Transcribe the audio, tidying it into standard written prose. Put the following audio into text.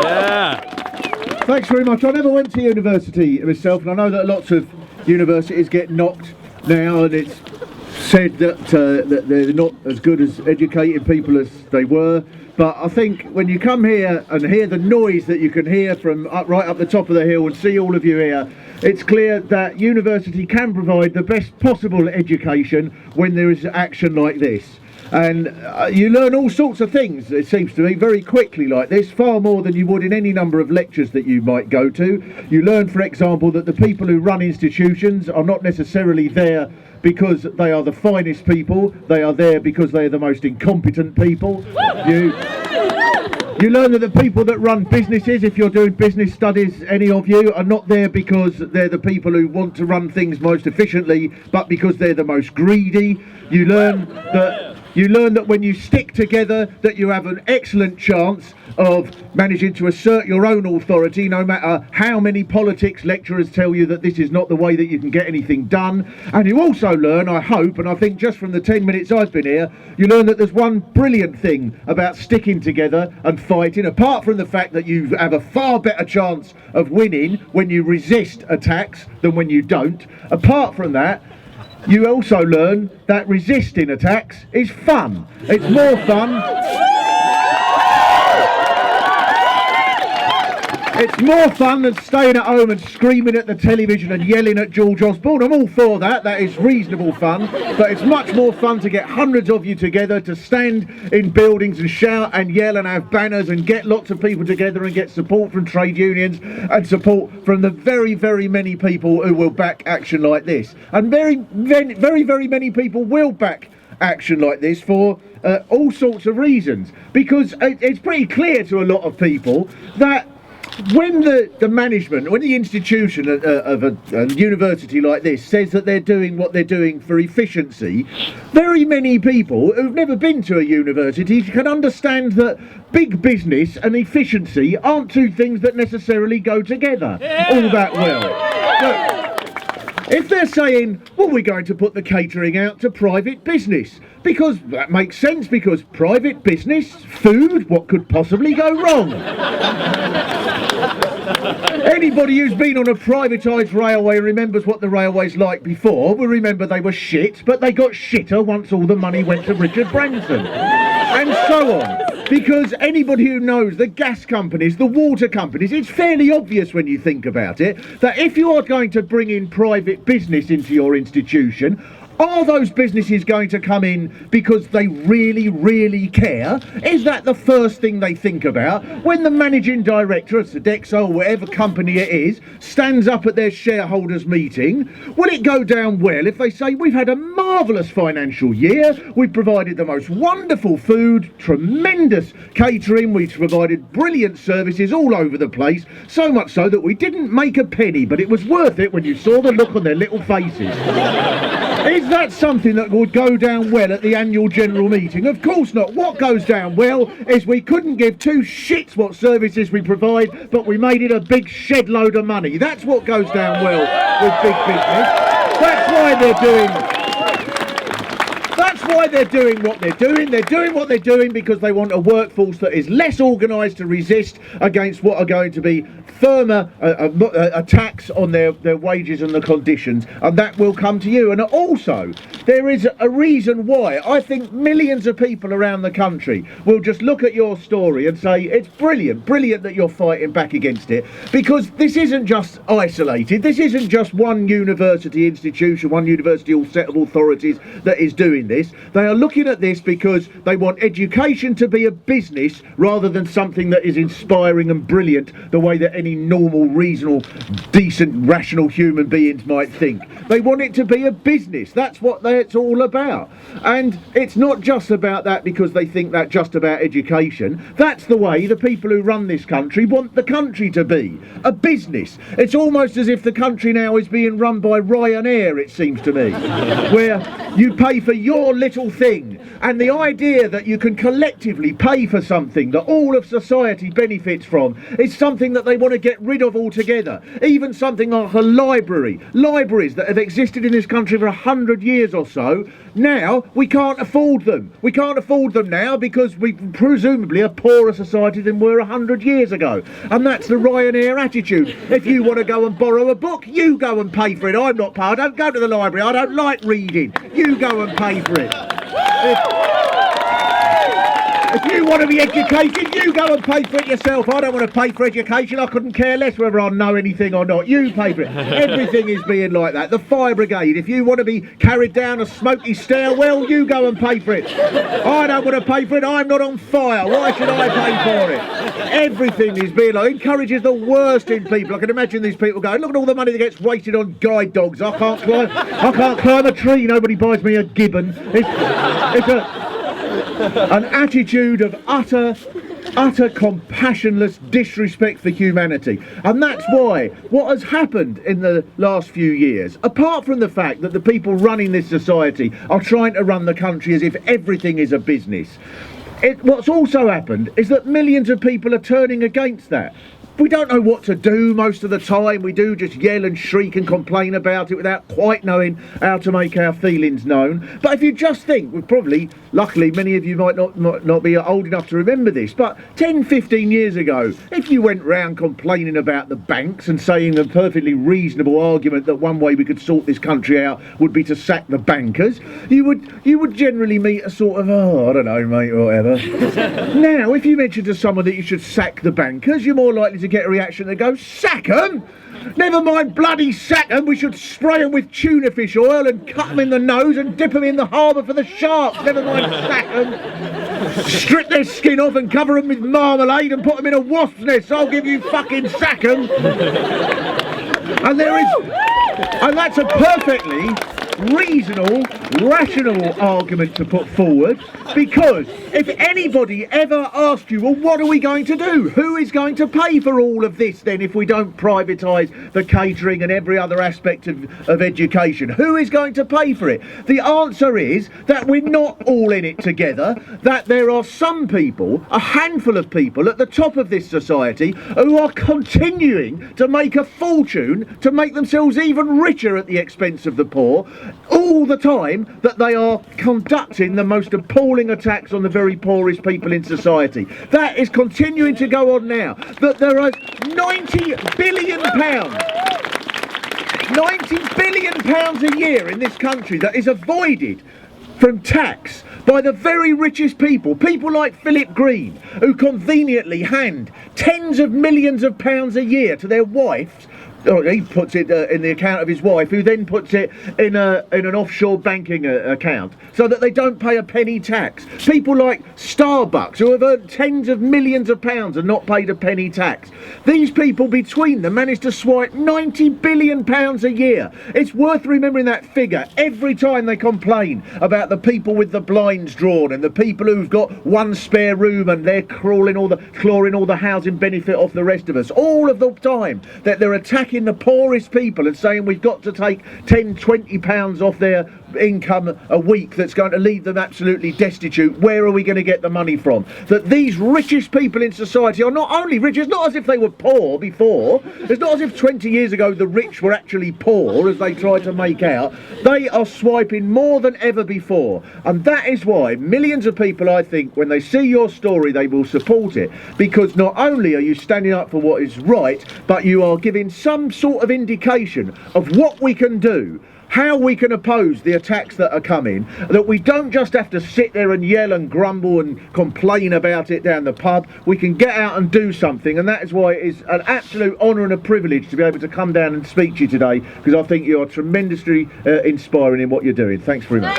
Yeah. Thanks very much. I never went to university myself, and I know that lots of universities get knocked now, and it's said that, that they're not as good as educated people as they were. But I think when you come here and hear the noise that you can hear from right up the top of the hill and see all of you here, it's clear that university can provide the best possible education when there is action like this. And you learn all sorts of things, it seems to me, very quickly like this, far more than you would in any number of lectures that you might go to. You learn, for example, that the people who run institutions are not necessarily there because they are the finest people, they are there because they are the most incompetent people. You learn that the people that run businesses, if you're doing business studies, any of you, are not there because they're the people who want to run things most efficiently, but because they're the most greedy. You learn that when you stick together, that you have an excellent chance of managing to assert your own authority, no matter how many politics lecturers tell you that this is not the way that you can get anything done. And you also learn, I hope, and I think just from the 10 minutes I've been here, you learn that there's one brilliant thing about sticking together and fighting, apart from the fact that you have a far better chance of winning when you resist attacks than when you don't. Apart from that, you also learn that resisting attacks is fun. It's more fun. It's more fun than staying at home and screaming at the television and yelling at George Osborne. I'm all for that. That is reasonable fun. But it's much more fun to get hundreds of you together, to stand in buildings and shout and yell and have banners and get lots of people together and get support from trade unions and support from the very, very many people who will back action like this. And very, very many people will back action like this for all sorts of reasons. Because it's pretty clear to a lot of people that when the management, when the institution of a university like this says that they're doing what they're doing for efficiency, very many people who've never been to a university can understand that big business and efficiency aren't two things that necessarily go together all that well. If they're saying, well, we're going to put the catering out to private business, because that makes sense, because private business, food, what could possibly go wrong? Anybody who's been on a privatised railway remembers what the railway's like before. We remember they were shit, but they got shitter once all the money went to Richard Branson. And so on. Because anybody who knows the gas companies, the water companies, it's fairly obvious when you think about it, that if you are going to bring in private business into your institution, are those businesses going to come in because they really, really care? Is that the first thing they think about? When the managing director of Sodexo or whatever company it is stands up at their shareholders meeting, will it go down well if they say, we've had a marvellous financial year, we've provided the most wonderful food, tremendous catering, we've provided brilliant services all over the place, so much so that we didn't make a penny, but it was worth it when you saw the look on their little faces? Is that something that would go down well at the annual general meeting? Of course not. What goes down well is we couldn't give two shits what services we provide, but we made it a big shed load of money. That's what goes down well with big business. That's why they're doing what they're doing. They're doing what they're doing because they want a workforce that is less organised to resist against what are going to be firmer attacks on their wages and the conditions, and that will come to you. And also, there is a reason why I think millions of people around the country will just look at your story and say, it's brilliant that you're fighting back against it, because this isn't just isolated, this isn't just one university institution, one university or set of authorities that is doing this. They are looking at this because they want education to be a business rather than something that is inspiring and brilliant the way that any normal, reasonable, decent, rational human beings might think. They want it to be a business. That's what it's all about. And it's not just about that because they think that just about education. That's the way the people who run this country want the country to be. A business. It's almost as if the country now is being run by Ryanair, it seems to me, where you pay for your little thing, and the idea that you can collectively pay for something that all of society benefits from is something that they want to get rid of altogether. Even something like a library. Libraries that have existed in this country for 100 years or so Now we can't afford them. We can't afford them now because we presumably a poorer society than we were 100 years ago. And that's the Ryanair attitude. If you want to go and borrow a book, you go and pay for it. I'm not paying. I don't go to the library. I don't like reading. You go and pay for it. If you want to be educated, you go and pay for it yourself. I don't want to pay for education. I couldn't care less whether I know anything or not. You pay for it. Everything is being like that. The fire brigade, if you want to be carried down a smoky stairwell, you go and pay for it. I don't want to pay for it. I'm not on fire. Why should I pay for it? Everything is being like, encourages the worst in people. I can imagine these people going, look at all the money that gets wasted on guide dogs. I can't climb a tree. Nobody buys me a gibbon. It's an attitude of utter compassionless disrespect for humanity. And that's why what has happened in the last few years, apart from the fact that the people running this society are trying to run the country as if everything is a business, what's also happened is that millions of people are turning against that. We don't know what to do most of the time. We do just yell and shriek and complain about it without quite knowing how to make our feelings known. But if you just think, luckily many of you might not be old enough to remember this, but 10, 15 years ago, if you went round complaining about the banks and saying a perfectly reasonable argument that one way we could sort this country out would be to sack the bankers, you would generally meet a sort of, oh, I don't know, mate, or whatever. Now, if you mention to someone that you should sack the bankers, you're more likely to get a reaction that goes, sack 'em? Never mind bloody sack 'em, we should spray 'em with tuna fish oil and cut 'em in the nose and dip 'em in the harbour for the sharks. Never mind sack 'em. Strip their skin off and cover 'em with marmalade and put 'em in a wasp's nest. I'll give you fucking sack 'em. And that's a perfectly reasonable, rational argument to put forward, because if anybody ever asked you, well, what are we going to do? Who is going to pay for all of this then if we don't privatise the catering and every other aspect of education? Who is going to pay for it? The answer is that we're not all in it together, that there are some people, a handful of people at the top of this society who are continuing to make a fortune, to make themselves even richer at the expense of the poor, all the time that they are conducting the most appalling attacks on the very poorest people in society. That is continuing to go on now. That there are £90 billion a year in this country that is avoided from tax by the very richest people like Philip Green, who conveniently hand tens of millions of pounds a year to their wives. He puts it in the account of his wife, who then puts it in an offshore banking account, so that they don't pay a penny tax. People like Starbucks, who have earned tens of millions of pounds and not paid a penny tax. These people between them manage to swipe £90 billion a year. It's worth remembering that figure every time they complain about the people with the blinds drawn and the people who've got one spare room and they're clawing all the housing benefit off the rest of us. All of the time that they're attacking the poorest people and saying we've got to take £10-20 off their income a week that's going to leave them absolutely destitute. Where are we going to get the money from? That these richest people in society are not only rich, it's not as if they were poor before, it's not as if 20 years ago the rich were actually poor as they tried to make out. They are swiping more than ever before, and that is why millions of people, I think, when they see your story, they will support it, because not only are you standing up for what is right, but you are giving some sort of indication of what we can do, how we can oppose the attacks that are coming, that we don't just have to sit there and yell and grumble and complain about it down the pub. We can get out and do something, and that is why it is an absolute honour and a privilege to be able to come down and speak to you today, because I think you are tremendously inspiring in what you're doing. Thanks very much.